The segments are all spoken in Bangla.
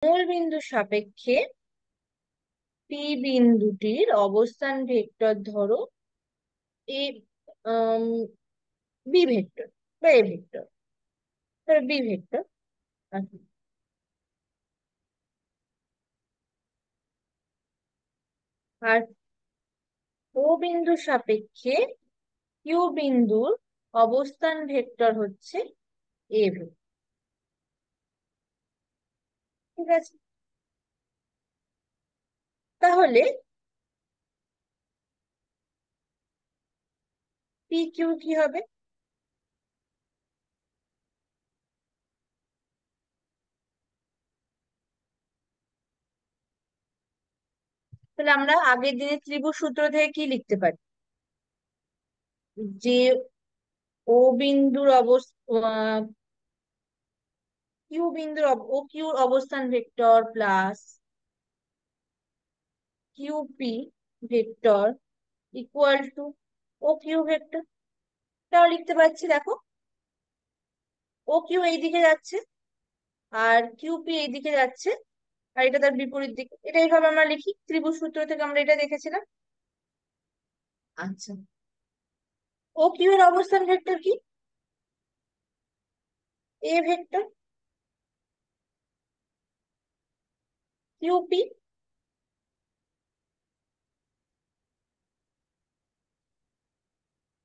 মূল বিন্দুর সাপেক্ষে পি বিন্দুটির অবস্থান ভেক্টর ধরো এ বি ভেক্টর বা এ ভেক্টর, ধরো বি ভেক্টর। আচ্ছা। আর ও বিন্দুর সাপেক্ষে কিউ বিন্দুর অবস্থান ভেক্টর হচ্ছে এ ভেক্টর। ঠিক আছে, তাহলে পি কিউ কি হবে? তাহলে আমরা আগের দিনের ত্রিভুজ সূত্র থেকে কি লিখতে পারি? যে ও বিন্দুর অবস্থান, কিউ বিন্দুর ও কিউর অবস্থান vector plus QP vector equal to O Q vector. তাও লিখতে পারছি, দেখো ও কিউ এই দিকে যাচ্ছে আর কিউপি এই দিকে যাচ্ছে, আর এটা তার বিপরীত দিকে। এটা এইভাবে আমরা লিখি, ত্রিভুজ সূত্র থেকে আমরা এটা দেখেছিলাম। আচ্ছা, ও কিউ এর অবস্থান ভেক্টর কি? A vector. কিউপি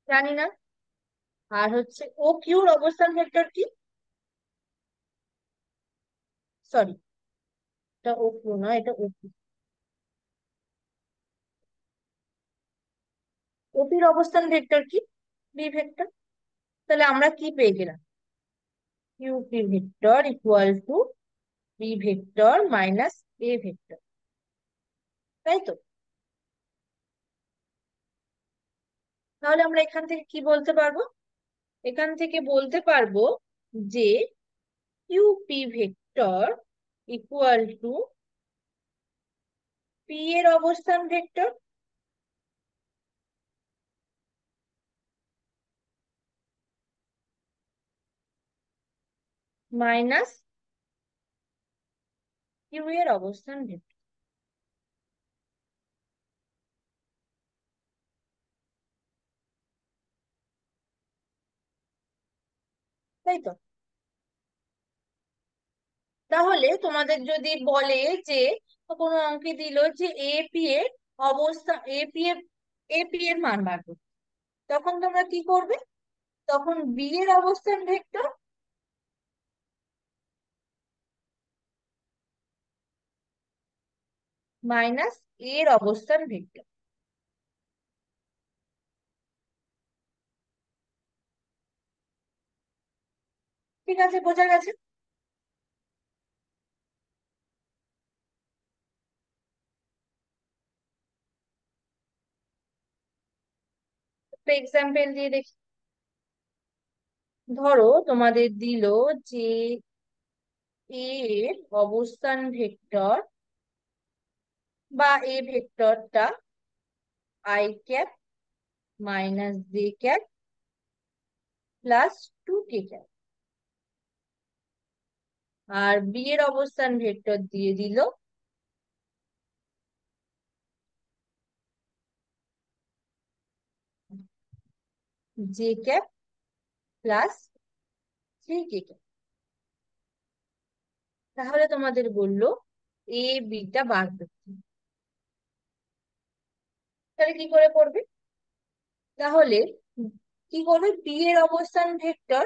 জানি না। আর হচ্ছে ও কিউর অবস্থান ভেক্টর কি? সরি, এটা ও কিউ নয়, এটা ও কিউ। ওপির অবস্থান ভেক্টর কি? B vector. তাহলে আমরা কি পেয়ে গেলাম? QP vector equal to B vector minus A vector, তাই তো? তাহলে আমরা এখান থেকে কি বলতে পারবো? এখান থেকে বলতে পারবো যে QP vector equal to P এর অবস্থান ভেক্টর মাইনাস কিউ এর অবস্থান ভেক্টর। তাই তো? তাহলে তোমাদের যদি বলে যে, কোনো অঙ্কে দিল যে এপি এর অবস্থা, এপি এর মান বার করতে, তখন তোমরা কি করবে? তখন বি এর অবস্থান ভেক্টর মাইনাস এর অবস্থান ভেক্টর। ঠিক আছে, বোঝা গেছে? একটা এক্সাম্পল দিয়ে দেখি। ধরো তোমাদের দিল যে এ এর অবস্থান ভেক্টর বা এ ভেক্টরটা I cap minus J cap plus two K cap, আর বি এর অবস্থান ভেক্টর দিয়ে দিল J cap plus three K cap. তাহলে তোমাদের বললো এ বিটা বার করতে। তাহলে কি করে করবে? তাহলে কি করবে? বি এর অবস্থান ভেক্টর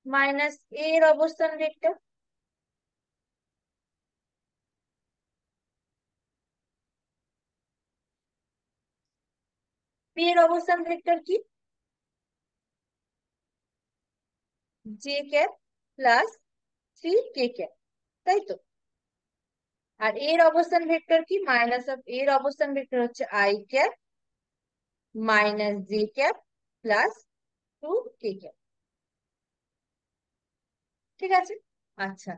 মাইনাস এ এর অবস্থান ভেক্টর। বি এর অবস্থান ভেক্টর কি? J cap plus three K cap, তাই তো? আর এর অবস্থান ভেক্টর কি? মাইনাস অফ এর অবস্থান ভেক্টর হচ্ছে I cap minus J cap plus two K cap. ঠিক আছে। আচ্ছা,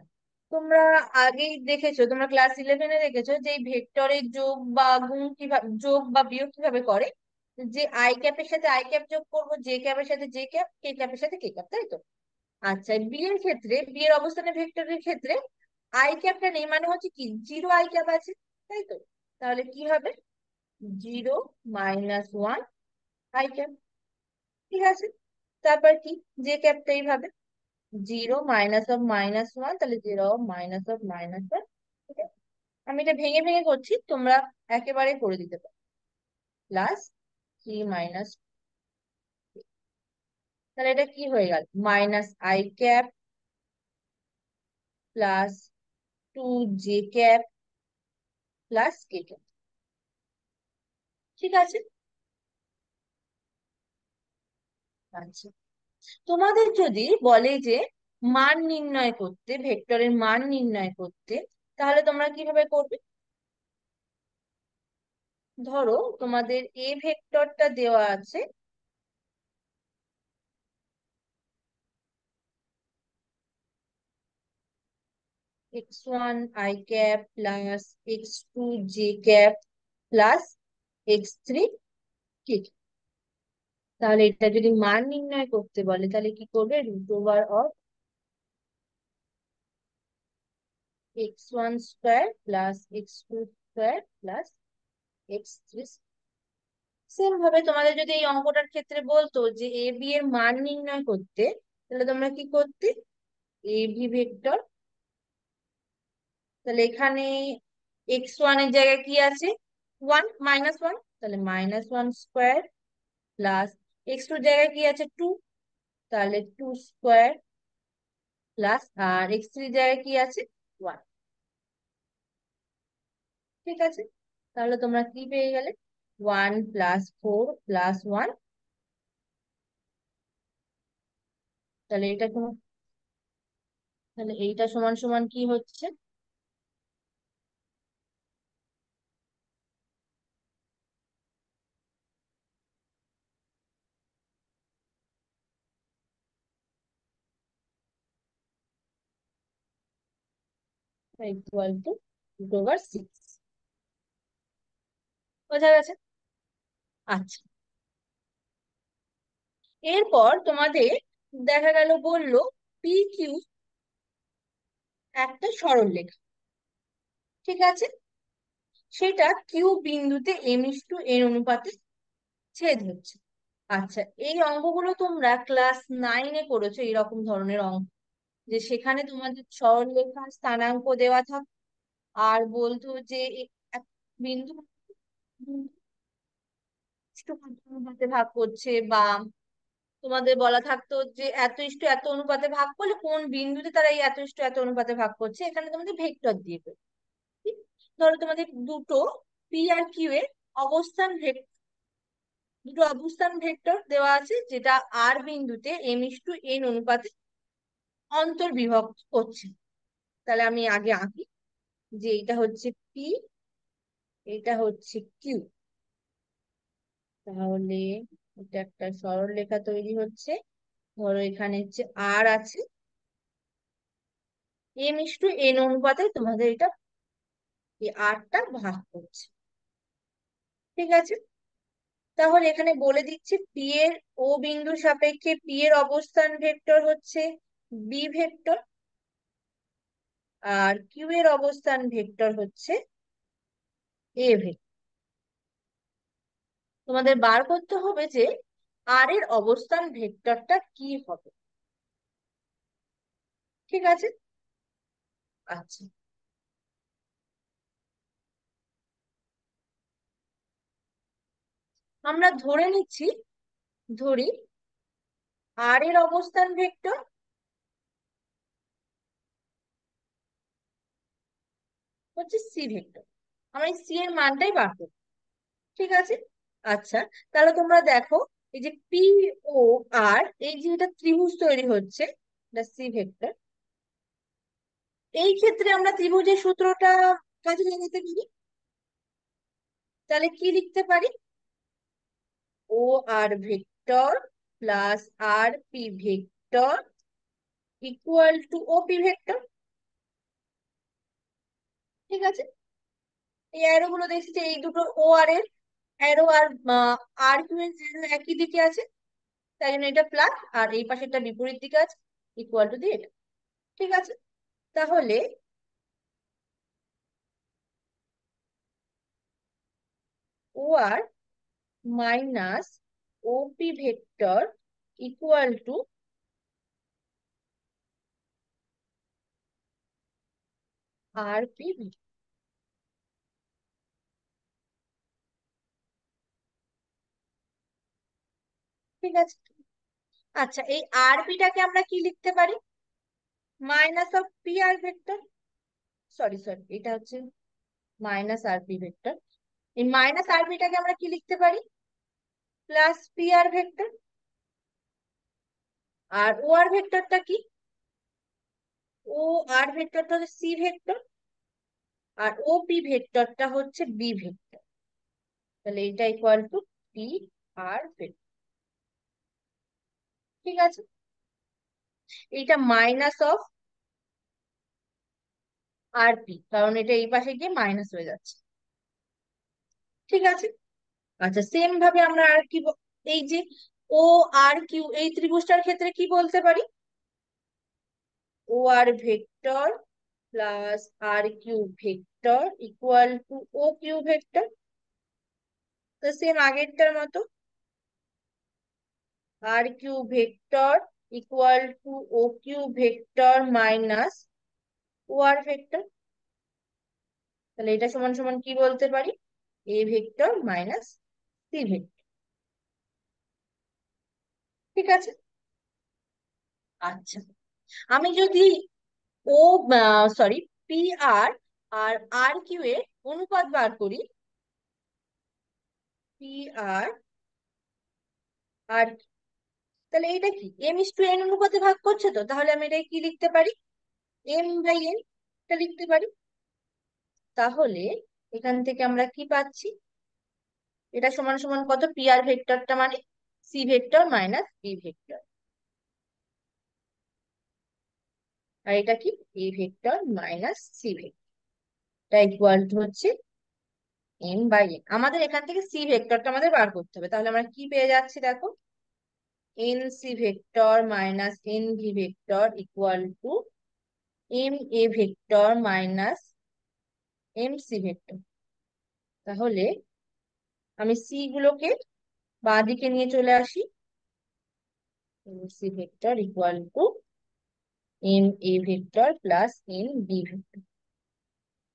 তোমরা আগেই দেখেছো, তোমরা ক্লাস 11-এ দেখেছো যে এই ভেক্টরের যোগ বা গুণ কিভাবে, যোগ বা বিয়োগ কিভাবে করে। যে আই ক্যাপের সাথে আই ক্যাপ যোগ করবো, জে ক্যাপের সাথে জে ক্যাপ, কে ক্যাপের সাথে কে ক্যাপ, তাই তো? আচ্ছা, বি এর ক্ষেত্রে, বি এর অবস্থানে ভেক্টরের ক্ষেত্রে আই ক্যাপটা নেই, মানে হচ্ছে কি জিরো আই ক্যাপ আছে, তাই তো? তাহলে কি হবে? 0 - 1 আই ক্যাপ। ঠিক আছে, তারপর কি, জে ক্যাপটা এইভাবে 0 - (-1), তাহলে 0 - (-1). ঠিক আছে, আমি এটা ভেঙে ভেঙে করছি, তোমরা একেবারে করে দিতে পারো। প্লাস 3 - তাহলে এটা কি হয়ে গেল? -i cap plus 2 j cap plus K cap. ঠিক আছে। আচ্ছা, তোমাদের যদি বলে যে মান নির্ণয় করতে, ভেক্টরের মান নির্ণয় করতে, তাহলে তোমরা কিভাবে করবে? ধরো তোমাদের এ ভেক্টরটা দেওয়া আছে, x1 i cap plus x2 j cap plus x3 কে। তাহলে এটা যদি মান নির্ণয় করতে বলে, তাহলে কি করবে? √(Of x1 square plus x2 square plus x3। Same ভাবে তোমাদের যদি এই অঙ্কটার ক্ষেত্রে বলতো যে এ বি এর মান নির্ণয় করতে, তাহলে তোমরা কি করতে? এ ভি ভেক্টর, তাহলে এখানে x1 এর জায়গায় কি আছে? 1 - 1, তাহলে -1 স্কোয়ার প্লাস x2 জায়গায় কি আছে? 2, তাহলে 2 স্কোয়ার প্লাস, আর x3 জায়গায় কি আছে? 1। ঠিক আছে, তাহলে তোমরা কি পেয়ে গেলে? 1 + 4 + 1। তাহলে এটা কোনো, তাহলে এইটা সমান সমান কি হচ্ছে? = √6। বোঝা গেছে? আচ্ছা, এরপর তোমাদের দেখা গেল বললো পি কিউ একটা সরলরেখা। ঠিক আছে, সেটা কিউ বিন্দুতে m:(n) অনুপাতে ছেদ হচ্ছে। আচ্ছা, এই অঙ্কগুলো তোমরা ক্লাস 9-এ করেছো, এরকম ধরনের অঙ্ক, যে সেখানে তোমাদের সরলরেখার স্থানাঙ্ক দেওয়া থাক, আর বলতো যে এক বিন্দু অনুপাতে ভাগ করছে, বা তোমাদের বলা থাকতো যে এত অনুপাতে ভাগ করলে কোন বিন্দুতে তারা এই এত অনুপাতে ভাগ করছে, এখানে তোমাদের ভেক্টর দিয়ে দেবে। ঠিক? ধরো তোমাদের পি আর কিউ এর অবস্থান দুটো অবস্থান ভেক্টর দেওয়া আছে, যেটা আর বিন্দুতে m:(n) অনুপাতে অন্তর্বিভক্ত করছে। তাহলে আমি আগে আঁকি, যে এটা হচ্ছে পি, এটা হচ্ছে কিউ। তাহলে এটা একটা সরল রেখা তৈরি হচ্ছে। ধরো এখানে হচ্ছে আর আছে, m:(n) অনুপাতে তোমাদের এটা এই আরটা ভাগ করছে। ঠিক আছে, তাহলে এখানে বলে দিচ্ছি পি এর ও বিন্দুর সাপেক্ষে পি এর অবস্থান ভেক্টর হচ্ছে বি ভেক্টর, আর কিউ এর অবস্থান ভেক্টর হচ্ছে এ ভেক্টর। তোমাদের বার করতে হবে যে আর এর অবস্থান ভেক্টরটা কি হবে। ঠিক আছে। আচ্ছা, আমরা ধরে নিচ্ছি, ধরি আর এর অবস্থান ভেক্টর হচ্ছে সি ভেক্টর। আমরা এই সি এর মানটাই বার করব। ঠিক আছে। আচ্ছা, তাহলে তোমরা দেখো, এই যে পি ও আর, এই যে এটা ত্রিভুজ তৈরি হচ্ছে, এটা সি ভেক্টর। এই ক্ষেত্রে আমরা ত্রিভুজের সূত্রটা কাজে লাগাতে পারি। তাহলে কি লিখতে পারি? O R vector plus R P vector equal to O P vector. ঠিক আছে, এই অ্যারো গুলো দেখছি যে এই দুটো ও আর এর, অ্যারো আর আর কিউ এর একই দিকে আছে, তাই জন্য এটা প্লাস, আর এই পাশেরটা বিপরীত দিকে আছে, ইকুয়াল টু দিয়ে এটা। ঠিক আছে, তাহলে O R minus OP vector equal to R P. ঠিক আছে, আচ্ছা এই আর পিটাকে আমরা কি লিখতে পারি? Minus of P R vector, sorry sorry, এটা হচ্ছে মাইনাস আর পি ভেক্টর। এই মাইনাস আর পিটাকে আমরা কি লিখতে পারি? Plus P R vector. আর ও আর ভেক্টরটা কি? ও আর ভেক্টরটা হচ্ছে সি ভেক্টর, আর ও পি ভেক্টরটা হচ্ছে বি ভেক্টর। তাহলে এটা equal to P R vector. ঠিক আছে, এইটা মাইনাস অফ আর পি, কারণ এটা এই পাশে গিয়ে মাইনাস হয়ে যাচ্ছে। ঠিক আছে, আচ্ছা সেম ভাবে আমরা আর কি এই যে ও আর কিউ এই ত্রিভুজটার ক্ষেত্রে কি বলতে পারি? O R vector plus R Q vector equal to O Q vector. তো সেম আগেরটার মতো, R Q vector equal to O Q vector minus O R vector. তাহলে এটা সমান সমান কি বলতে পারি? A vector minus C vector. ঠিক আছে, আচ্ছা আমি যদি ও সরি পি আর আর আর কিউ এর অনুপাত বার করি, পি আর আর, তাহলে এটা কি এম ইস টু এন অনুপাতে ভাগ করছে, তো তাহলে আমি এটা কি লিখতে পারি? এম বাই এন, এটা লিখতে পারি। তাহলে এখান থেকে আমরা কি পাচ্ছি? এটা সমান সমান কত? পি আর ভেক্টরটা মানে C vector minus B vector, আর এটা কি A vector minus C vector, এটা ইকুয়াল টু হচ্ছে এম বাই এন। আমাদের এখান থেকে সি ভেক্টরটা আমাদের বার করতে হবে, তাহলে আমরা কি পেয়ে যাচ্ছি দেখো, N C vector minus N V vector equal to M A vector minus M C vector. তাহলে আমি সি গুলোকে বাঁ দিকে নিয়ে চলে আসি, M C vector equal to M A vector plus M B vector.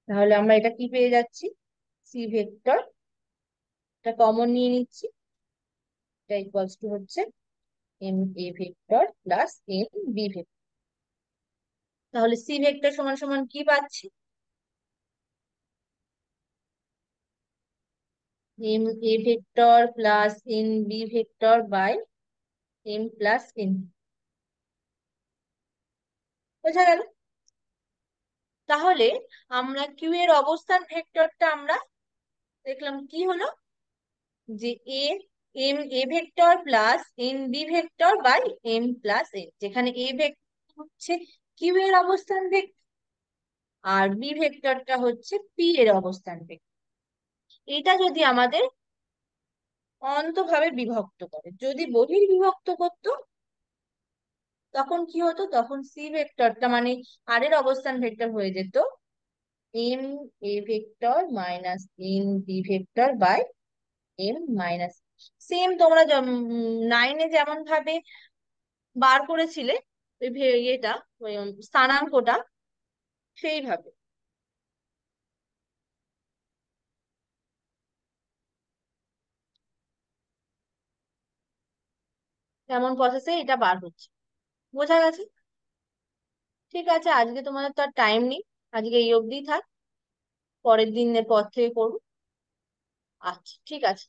তাহলে আমরা এটা কি পেয়ে যাচ্ছি? সি ভেক্টর, এটা কমন নিয়ে নিচ্ছি, এটা ইকুয়ালস টু হচ্ছে M A vector plus M B vector. তাহলে সি ভেক্টর সমান সমান কি পাচ্ছি? M A vector plus N B vector by M plus N. বোঝা গেল? তাহলে আমরা কিউ এর অবস্থান ভেক্টরটা আমরা দেখলাম কি হলো, যে A M A vector plus N B vector by M plus N, যেখানে এ ভেক্টর হচ্ছে কিউ এর অবস্থান ভেক্টর, আর বি ভেক্টরটা হচ্ছে পি এর অবস্থান ভেক্টর। এটা যদি আমাদের অন্তভাবে বিভক্ত করে, যদি বহির্বিভক্ত করতো তখন কি হতো? তখন সি ভেক্টরটা মানে আর এর অবস্থান ভেক্টর হয়ে যেত M A vector minus N B vector by M minus. Same তোমরা নাইনে যেমন ভাবে বার করেছিলে ওই ইয়েটা, ওই স্থানাঙ্কটা, সেইভাবে। তেমন প্রসেসে এটা বার হচ্ছে। বোঝা গেছে? ঠিক আছে, আজকে তোমাদের তো আর টাইম নেই, আজকে এই অবধি থাক, পরের দিনের পর থেকে করবো। আচ্ছা ঠিক আছে।